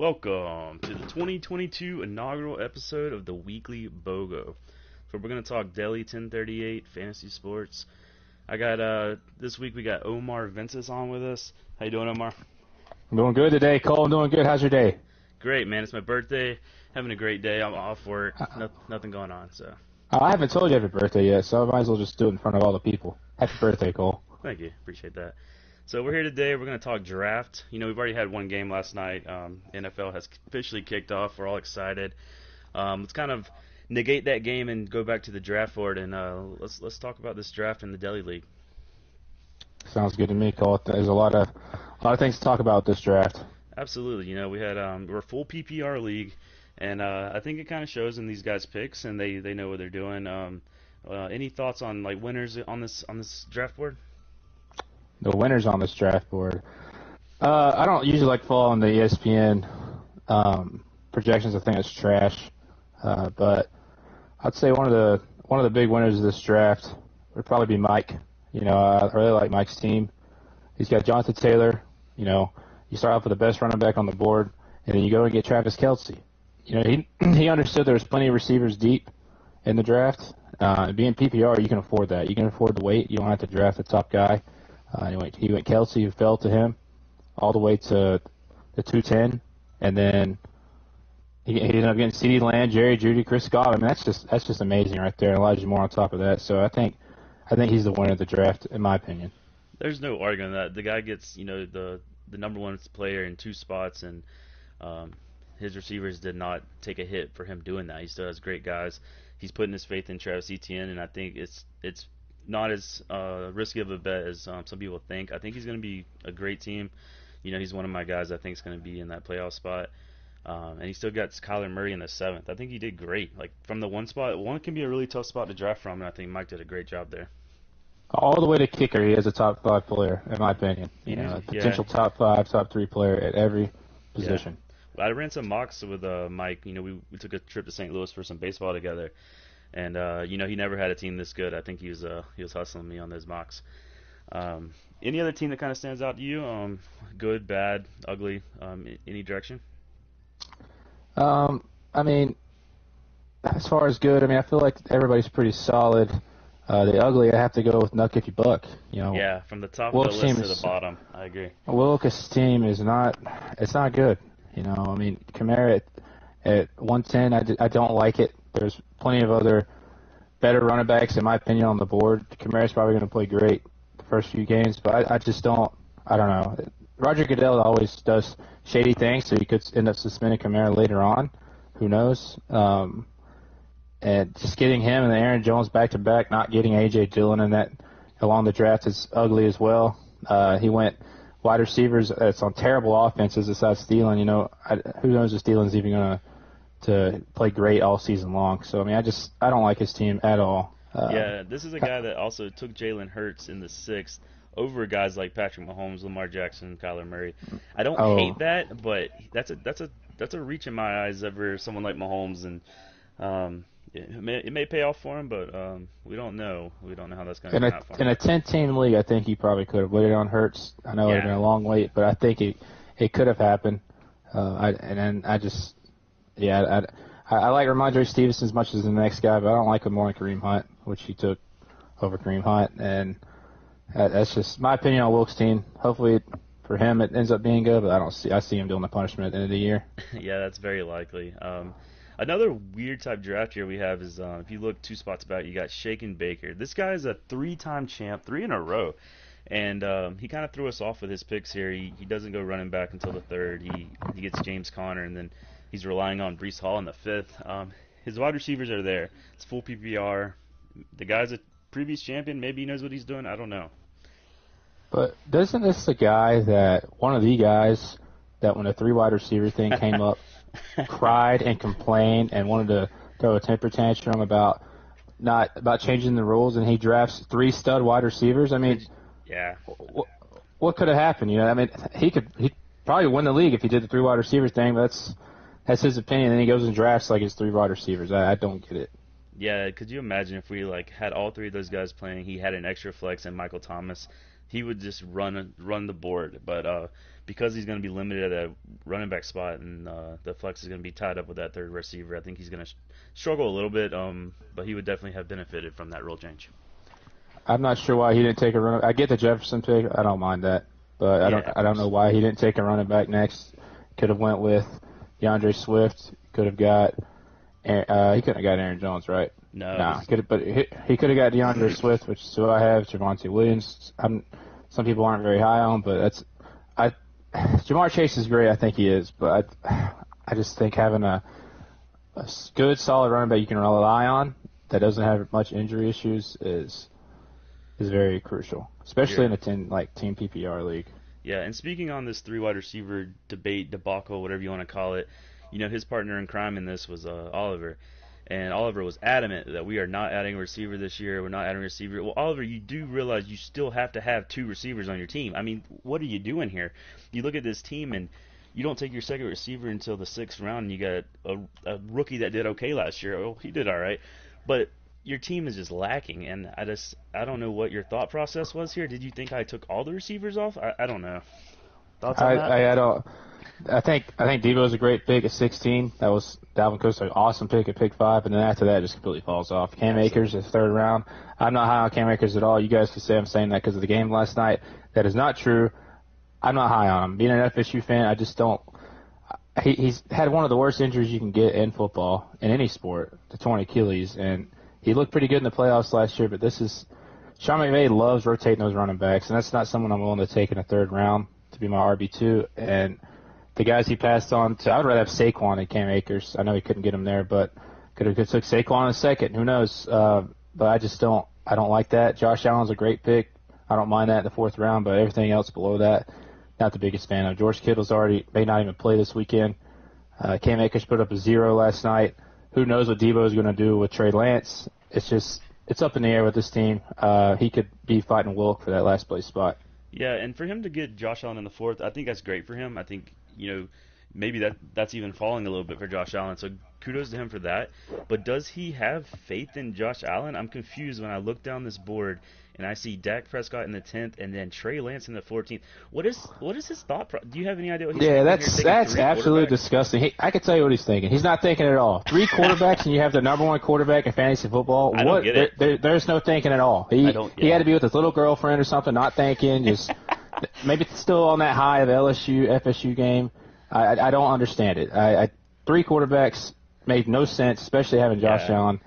Welcome to the 2022 inaugural episode of the Weekly BOGO. So we're going to talk Daily 1038 fantasy sports. I got this week we got Omar Ventus on with us. How you doing, Omar? I'm doing good today, Cole. I'm doing good. How's your day? Great, man. It's my birthday. Having a great day. I'm off work. Nothing going on. So. I haven't told you happy birthday yet, so I might as well just do it in front of all the people. Happy birthday, Cole. Thank you. Appreciate that. So we're here today. We're going to talk draft. You know, we've already had one game last night. NFL has officially kicked off. We're all excited. Let's kind of negate that game and go back to the draft board, and let's talk about this draft in the Deli League. Sounds good to me, Cole. There's a lot of things to talk about this draft. Absolutely. You know, we're a full PPR league, and I think it kind of shows in these guys' picks, and they know what they're doing. Any thoughts on like winners on this draft board? The winners on this draft board. I don't usually like following the ESPN projections. I think it's trash. But I'd say one of the big winners of this draft would probably be Mike. You know, I really like Mike's team. He's got Jonathan Taylor. You know, you start off with the best running back on the board, and then you go and get Travis Kelce. You know, he understood there was plenty of receivers deep in the draft. Being PPR, you can afford that. You can afford to wait. You don't have to draft the top guy. He went Kelce, who fell to him, all the way to the 210, and then he ended up getting CeeDee Lamb, Jerry Jeudy, Chris Godwin. I mean, that's just amazing right there. And Elijah Moore on top of that. So I think he's the winner of the draft, in my opinion. There's no arguing that the guy gets the number one player in two spots, and his receivers did not take a hit for him doing that. He still has great guys. He's putting his faith in Travis Etienne, and I think it's not as risky of a bet as some people think. I think he's going to be a great team. You know, he's one of my guys I think is going to be in that playoff spot. And he still got Kyler Murray in the 7th. I think he did great. Like, from the one spot, one can be a really tough spot to draft from, and I think Mike did a great job there. All the way to kicker, he is a top 5 player, in my opinion. You know, potential top 5, top 3 player at every position. Yeah. I ran some mocks with Mike. You know, we took a trip to St. Louis for some baseball together. And he never had a team this good. I think he was hustling me on those mocks. Any other team that kind of stands out to you? Good, bad, ugly, any direction? I mean, as far as good, I mean, I feel like everybody's pretty solid. The ugly, I have to go with Nuck If You Buck. You know. Yeah, from the top of the list to the bottom, I agree. Wilkes' team is not good. You know, I mean, Kamara at 110, I don't like it. There's plenty of other better running backs, in my opinion, on the board. Kamara's probably going to play great the first few games, but I just don't know. Roger Goodell always does shady things, so he could end up suspending Kamara later on. Who knows? And just getting him and Aaron Jones back-to-back, not getting A.J. Dillon in that along the draft is ugly as well. He went wide receivers. It's on terrible offenses besides Thielen. You know, who knows if Thielen's even going to play great all season long. So, I mean, I don't like his team at all. This is a guy that also took Jalen Hurts in the 6th over guys like Patrick Mahomes, Lamar Jackson, Kyler Murray. I don't hate that, but that's a reach in my eyes over someone like Mahomes, and it may pay off for him, but we don't know. We don't know how that's going to turn out for him. In a 10-team league, I think he probably could have waited on Hurts. I know it would have been a long wait, but I think it could have happened. I like Ramondre Stevenson as much as the next guy, but I don't like him more than Kareem Hunt, which he took over Kareem Hunt. And that's just my opinion on Wilkes' team. Hopefully for him it ends up being good, but I see him doing the punishment at the end of the year. Yeah, that's very likely. Another weird type draft here we have is if you look 2 spots back, you got Shaken Baker. This guy is a 3-time champ, 3 in a row. And he kind of threw us off with his picks here. He doesn't go running back until the 3rd. He gets James Conner, and then he's relying on Breece Hall in the 5th. His wide receivers are there. It's full PPR. The guy's a previous champion. Maybe he knows what he's doing. I don't know. But isn't this the guy one of the guys that when the 3 wide receiver thing came up, cried and complained and wanted to throw a temper tantrum about changing the rules, and he drafts 3 stud wide receivers? I mean, yeah. What could have happened? You know, I mean, he probably win the league if he did the 3 wide receiver thing. But that's his opinion. And he goes and drafts like his 3 wide receivers. I don't get it. Yeah, could you imagine if we had all 3 of those guys playing? He had an extra flex and Michael Thomas. he would just run the board. But because he's going to be limited at a running back spot, and the flex is going to be tied up with that third receiver, I think he's going to struggle a little bit. But he would definitely have benefited from that rule change. I'm not sure why he didn't take a run. I get the Jefferson pick. I don't mind that, but I don't know why he didn't take a running back next. Could have went with DeAndre Swift. Could have got. He couldn't have got Aaron Jones, right? No. Nah, but he could have got DeAndre Swift, which is who I have. Javonte Williams. Some people aren't very high on, but Jamar Chase is great. I think he is, but I just think having a good, solid running back you can rely on that doesn't have much injury issues is very crucial, especially in a team PPR league. Yeah, and speaking on this 3 wide receiver debate, debacle, whatever you want to call it, his partner in crime in this was Oliver. And Oliver was adamant that we are not adding a receiver this year. We're not adding a receiver. Well, Oliver, you do realize you still have to have 2 receivers on your team. I mean, what are you doing here? You look at this team, and you don't take your second receiver until the 6th round, and you got a rookie that did okay last year. Oh, he did all right. But your team is just lacking, and I don't know what your thought process was here. Did you think I took all the receivers off? I don't know. Thoughts on that? I think Debo's a great pick at 16. That was Dalvin Cook's an awesome pick at pick 5, and then after that, it just completely falls off. Cam Akers is 3rd round. I'm not high on Cam Akers at all. You guys could say I'm saying that because of the game last night. That is not true. I'm not high on him. Being an FSU fan, I just don't. He's had one of the worst injuries you can get in football, in any sport, the torn Achilles, and he looked pretty good in the playoffs last year, but Sean McVay loves rotating those running backs, and that's not someone I'm willing to take in the 3rd round to be my RB2. And the guys he passed on to, I would rather have Saquon than Cam Akers. I know he couldn't get him there, but could have took Saquon in a second. Who knows? But I don't like that. Josh Allen's a great pick. I don't mind that in the 4th round, but everything else below that, not the biggest fan of. George Kittle's may not even play this weekend. Cam Akers put up a 0 last night. Who knows what Debo is going to do with Trey Lance? It's up in the air with this team. He could be fighting Wilk for that last place spot. Yeah, and for him to get Josh Allen in the 4th, I think that's great for him. I think, maybe that's even falling a little bit for Josh Allen. So kudos to him for that. But does he have faith in Josh Allen? I'm confused when I look down this board and I see Dak Prescott in the 10th and then Trey Lance in the 14th. What is his thought process? Do you have any idea what he's thinking? Yeah, that's absolutely disgusting. I can tell you what he's thinking. He's not thinking at all. 3 quarterbacks and you have the number 1 quarterback in fantasy football. I don't get it. There's no thinking at all. He had to be with his little girlfriend or something, not thinking, just maybe still on that high of FSU game. I don't understand it. 3 quarterbacks made no sense, especially having Josh Allen.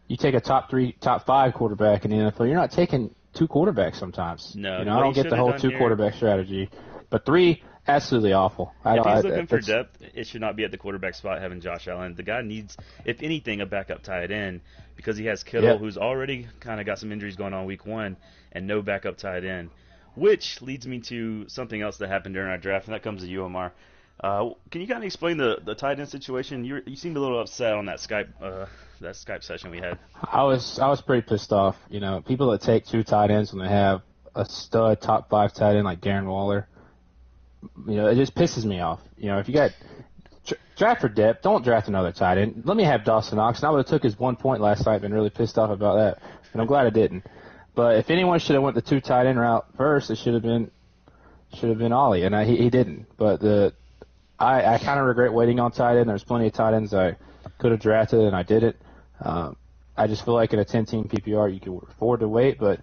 You take a top 5 quarterback in the NFL, you're not taking 2 quarterbacks sometimes. No, I don't get the whole 2 quarterback strategy. But 3, absolutely awful. If he's looking for depth, it should not be at the quarterback spot having Josh Allen. The guy needs, if anything, a backup tight end because he has Kittle, who's already kind of got some injuries going on week 1, and no backup tight end. Which leads me to something else that happened during our draft, and that comes to you, Omar. Can you kind of explain the tight end situation? You seemed a little upset on that Skype session we had. I was pretty pissed off. People that take 2 tight ends when they have a stud top 5 tight end like Darren Waller, it just pisses me off. If you got draft for depth, don't draft another tight end. Let me have Dawson Knox, and I would have took his 1 point last night. Been really pissed off about that, and I'm glad I didn't. But if anyone should have went the 2 tight end route first, it should have been Ollie, and he didn't. But I kind of regret waiting on tight end. There's plenty of tight ends I could have drafted, and I didn't. I just feel like in a 10-team PPR you can afford to wait, but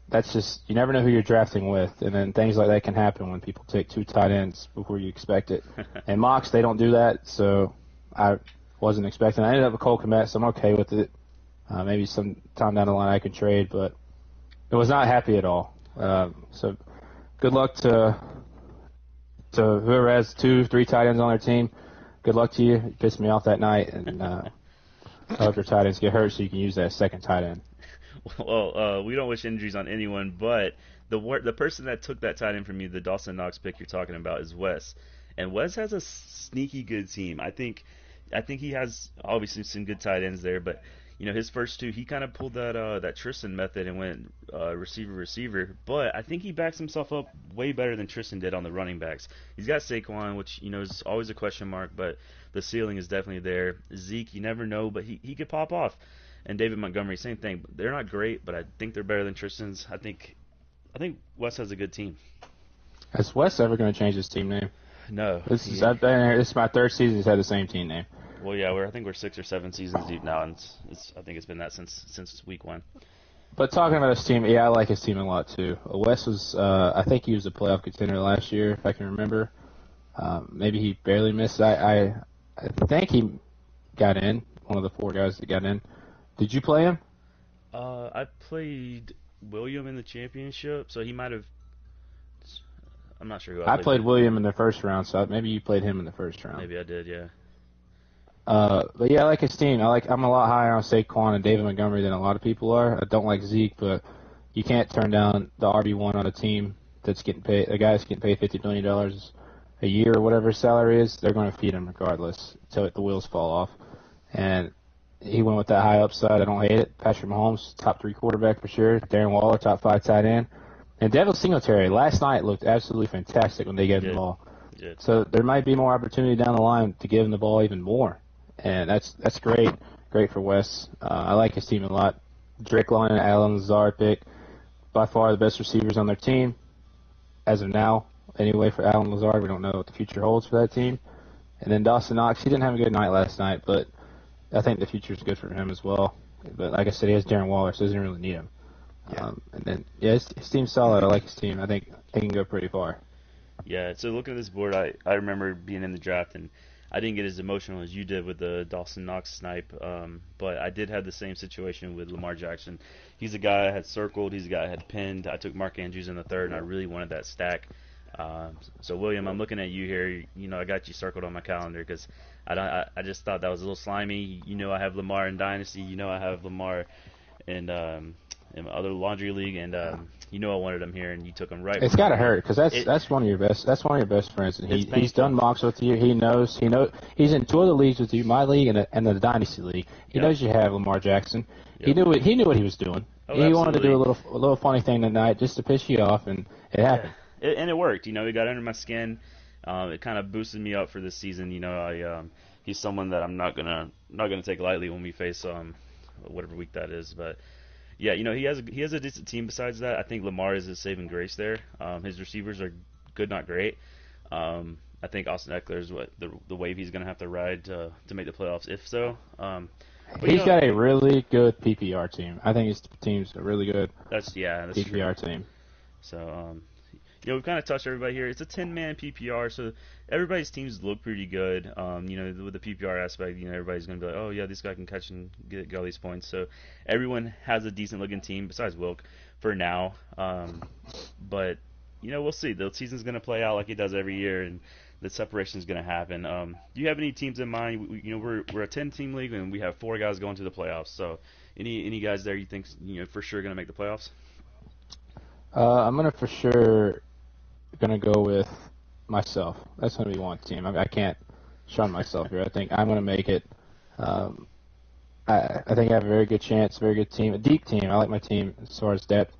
that's just you never know who you're drafting with, and then things like that can happen when people take 2 tight ends before you expect it. And mocks, they don't do that, so I wasn't expecting. I ended up with Cole Kmet, so I'm okay with it. Maybe some time down the line I can trade, but I was not happy at all. So good luck to whoever has 2, 3 tight ends on their team. Good luck to you. You pissed me off that night, and I hope your tight ends get hurt so you can use that second tight end. Well, we don't wish injuries on anyone, but the person that took that tight end from you, the Dawson Knox pick you're talking about, is Wes. And Wes has a sneaky good team. I think he has obviously some good tight ends there, but his first 2, he kind of pulled that Tristan method and went receiver. But I think he backs himself up way better than Tristan did on the running backs. He's got Saquon, which is always a question mark, but the ceiling is definitely there. Zeke, you never know, but he could pop off. And David Montgomery, same thing. They're not great, but I think they're better than Tristan's. I think I think Wes has a good team. Is Wes ever going to change his team name? No. I've been here. This is my third season. He's had the same team name. Well, yeah, I think we're 6 or 7 seasons deep now, and I think it's been that since week 1. But talking about his team, yeah, I like his team a lot too. Wes was, I think he was a playoff contender last year, if I can remember. Maybe he barely missed. I think he got in, one of the 4 guys that got in. Did you play him? I played William in the championship, so he might have. I'm not sure who I played William in the first round, so maybe you played him in the first round. Maybe I did, yeah. But yeah, I like his team. I'm a lot higher on Saquon and David Montgomery than a lot of people are. I don't like Zeke, but you can't turn down the RB1 on a team that's getting paid. A guy's getting paid $50 million a year or whatever his salary is. They're going to feed him regardless until the wheels fall off. And he went with that high upside. I don't hate it. Patrick Mahomes, top 3 quarterback for sure. Darren Waller, top 5 tight end. And Devin Singletary last night looked absolutely fantastic when they gave him the ball. So there might be more opportunity down the line to give him the ball even more. And that's great. Great for Wes. I like his team a lot. Drake London and Alan Lazard pick. By far the best receivers on their team. As of now, anyway, for Alan Lazard. We don't know what the future holds for that team. And then Dawson Knox, he didn't have a good night last night, but I think the future is good for him as well. But like I said, he has Darren Waller, so he doesn't really need him. Yeah. And then, yeah, his team's solid. I like his team. I think he can go pretty far. Yeah, so looking at this board, I remember being in the draft, and I didn't get as emotional as you did with the Dawson Knox snipe, but I did have the same situation with Lamar Jackson. He's a guy I had circled. He's a guy I had pinned. I took Mark Andrews in the 3rd, and I really wanted that stack. So, William, I'm looking at you here. You know, I got you circled on my calendar because I just thought that was a little slimy. You know I have Lamar in Dynasty. You know I have Lamar in my other laundry league, and you know I wanted him here, and you took him right. It's got to hurt because that's one of your best. That's one of your best friends. And he's done mocks with you. He knows. He's in 2 other leagues with you, my league and the Dynasty league. He knows you have Lamar Jackson. Yep. He knew what he was doing. Oh, he wanted to do a little funny thing tonight just to piss you off, and it happened. Yeah. And it worked. You know, it got under my skin. It kind of boosted me up for this season. You know, he's someone that I'm not gonna take lightly when we face whatever week that is, but. Yeah, you know, he has a decent team besides that. I think Lamar is his saving grace there. His receivers are good, not great. I think Austin Eckler is the wave he's going to have to ride to make the playoffs, if so. He's got a really good PPR team. I think his team's a really good that's PPR true. team. So, you know, we've kind of touched everybody here. It's a 10-man PPR, so everybody's teams look pretty good. You know, with the PPR aspect, you know, everybody's going to be like, oh, yeah, this guy can catch and get all these points. So everyone has a decent-looking team, besides Wilk, for now. But, you know, we'll see. The season's going to play out like it does every year, and the separation is going to happen. Do you have any teams in mind? You know, we're a 10-team league, and we have 4 guys going to the playoffs. So any guys there you think, you know, for sure going to make the playoffs? I'm going to for sure going to go with myself. That's going to be one team. I can't shun myself here. I think I'm going to make it. I think I have a very good chance, very good team, a deep team. I like my team as far as depth.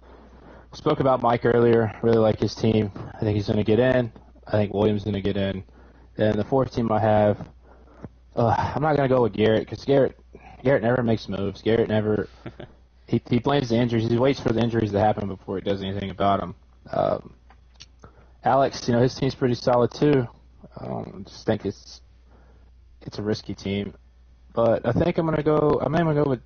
Spoke about Mike earlier. Really like his team. I think he's going to get in. I think Williams is going to get in. Then the 4th team I have, I'm not going to go with Garrett because Garrett never makes moves. Garrett never. He blames the injuries. He waits for the injuries to happen before he does anything about them. Alex, you know, his team's pretty solid too. I just think it's a risky team, but I think I'm gonna go with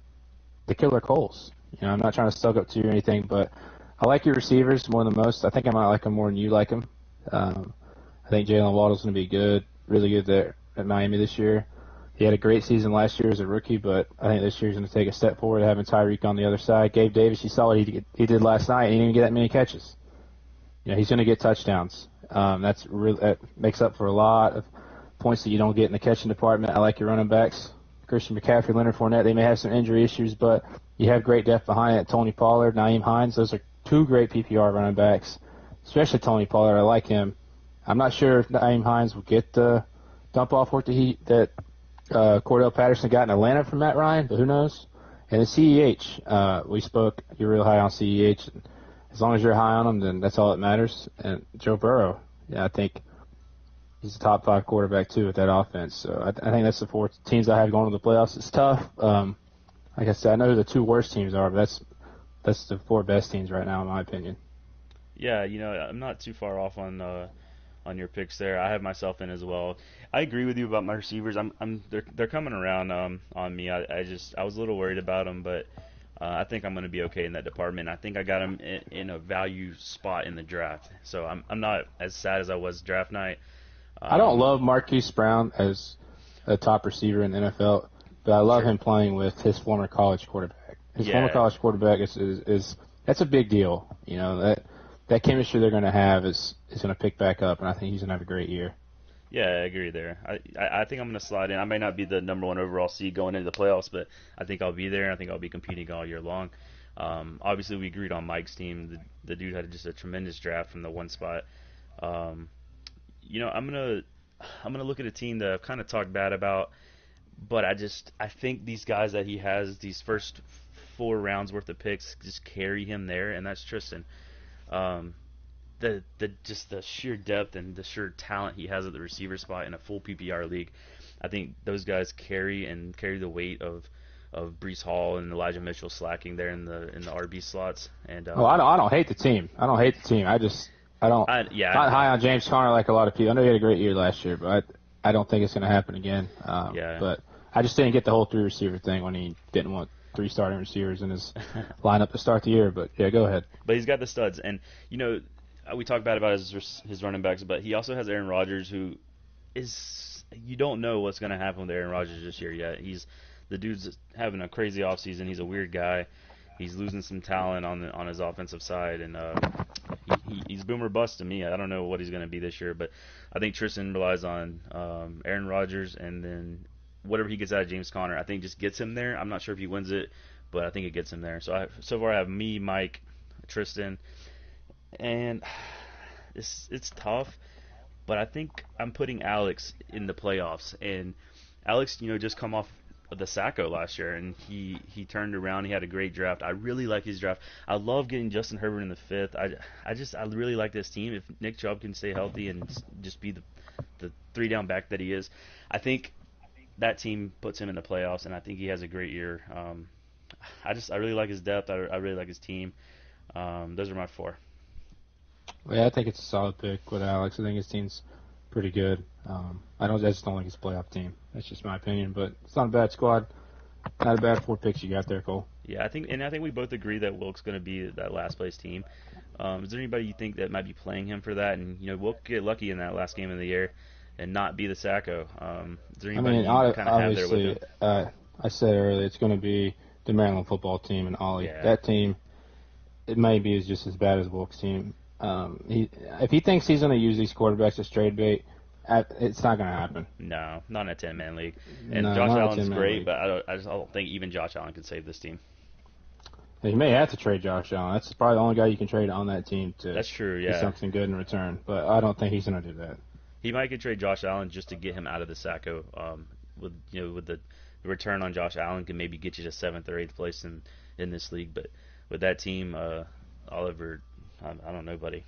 the Killer Coles. You know, I'm not trying to suck up to you or anything, but I like your receivers more than most. I think I might like them more than you like them. I think Jalen Waddle's gonna be good, really good there at Miami this year. He had a great season last year as a rookie, but I think this year he's going to take a step forward, having Tyreek on the other side. Gabe Davis, you saw what he did last night. He didn't even get that many catches. You know, he's going to get touchdowns. That makes up for a lot of points that you don't get in the catching department. I like your running backs. Christian McCaffrey, Leonard Fournette, they may have some injury issues, but you have great depth behind it. Tony Pollard, Nyheim Hines, those are 2 great PPR running backs, especially Tony Pollard. I like him. I'm not sure if Nyheim Hines will get the dump-off work that Cordell Patterson got in Atlanta from Matt Ryan, but who knows? And the CEH, we spoke, you're real high on CEH. As long as you're high on him, then that's all that matters. And Joe Burrow, yeah, I think he's a top 5 quarterback, too, with that offense. So I think that's the 4 teams I have going to the playoffs. It's tough. Like I said, I know who the 2 worst teams are, but that's the 4 best teams right now, in my opinion. Yeah, I'm not too far off on your picks there. I have myself in as well. I agree with you about my receivers. They're coming around on me. I was a little worried about them, but I think I'm going to be okay in that department. I think I got them in a value spot in the draft, so I'm not as sad as I was draft night. I don't Um, love Marquise Brown as a top receiver in the NFL, but I love sure. him playing with his former college quarterback. His former Yeah, college quarterback is that's a big deal. That chemistry they're going to have is going to pick back up, and I think he's going to have a great year. yeah, I agree there. I think I'm going to slide in. I may not be the number one overall seed going into the playoffs, but I think I'll be there. I think I'll be competing all year long. Obviously, we agreed on Mike's team. The dude had just a tremendous draft from the one spot. Um, I'm gonna look at a team that I've kind of talked bad about, but I think these guys that he has, these first 4 rounds worth of picks, just carry him there, and that's Tristan. Um, the just the sheer depth and the sheer talent he has at the receiver spot in a full PPR league, I think those guys carry the weight of Brees Hall and Elijah Mitchell slacking there in the RB slots. And Oh, I don't hate the team. I don't hate the team. I don't yeah, not high on James Conner like a lot of people. I know he had a great year last year, but I don't think it's going to happen again. yeah. But I just didn't get the whole 3 receiver thing when he didn't want 3 starting receivers in his lineup to start the year. But yeah, go ahead. But he's got the studs, and we talk bad about his running backs, but he also has Aaron Rodgers, who is you don't know what's going to happen with Aaron Rodgers this year yet. The dude's having a crazy offseason. He's a weird guy. He's losing some talent on his offensive side, and he's boomer bust to me. I don't know what he's going to be this year, but I think Tristan relies on Aaron Rodgers, and then whatever he gets out of James Conner, I think just gets him there. I'm not sure if he wins it, but I think it gets him there. So far I have me, Mike, Tristan, and it's tough, but I think I'm putting Alex in the playoffs. And Alex, just come off of the Sacco last year, and he turned around. He had a great draft. I really like his draft. I love getting Justin Herbert in the fifth. I really like this team. If Nick Chubb can stay healthy and just be the 3 down back that he is, I think that team puts him in the playoffs, and I think he has a great year. I really like his depth. I really like his team. Those are my 4. Well, yeah, I think it's a solid pick with Alex. I think his team's pretty good. I just don't think it's a playoff team. That's just my opinion, but it's not a bad squad. Not a bad 4 picks you got there, Cole. Yeah, I think we both agree that Wilk's going to be that last place team. Is there anybody you think that might be playing him for that? And Wilk get lucky in that last game of the year and not be the Sacco. Is there anybody you kind of have there with him? Obviously, I said earlier it's going to be the Maryland football team and Ollie. Yeah. That team, it may be just as bad as Wilk's team. If he thinks he's going to use these quarterbacks as trade bait, it's not going to happen. No, not in a 10-man league. And No, Josh not a Allen's 10-man great, league. but I don't think even Josh Allen can save this team. You may have to trade Josh Allen. That's probably the only guy you can trade on that team to That's true, get yeah. something good in return. But I don't think he's going to do that. He might could trade Josh Allen just to get him out of the Sacco. With the return on Josh Allen can maybe get you to 7th or 8th place in this league. But with that team, Oliver, I don't know, buddy.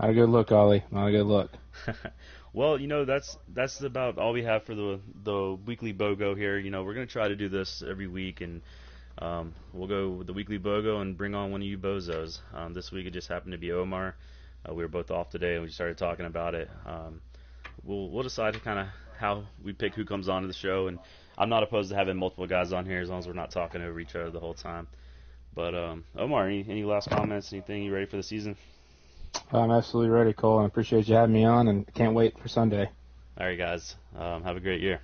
Not a good look, Ollie. Not a good look. Well, that's about all we have for the weekly BOGO here. We're gonna try to do this every week, and we'll go with the weekly BOGO and bring on one of you bozos. This week it just happened to be Omar. We were both off today, and we started talking about it. We'll decide kind of how we pick who comes on to the show, and I'm not opposed to having multiple guys on here as long as we're not talking over each other the whole time. But Omar, any last comments? Anything? You ready for the season? I'm absolutely ready, Cole, and I appreciate you having me on, and can't wait for Sunday. All right, guys. Have a great year.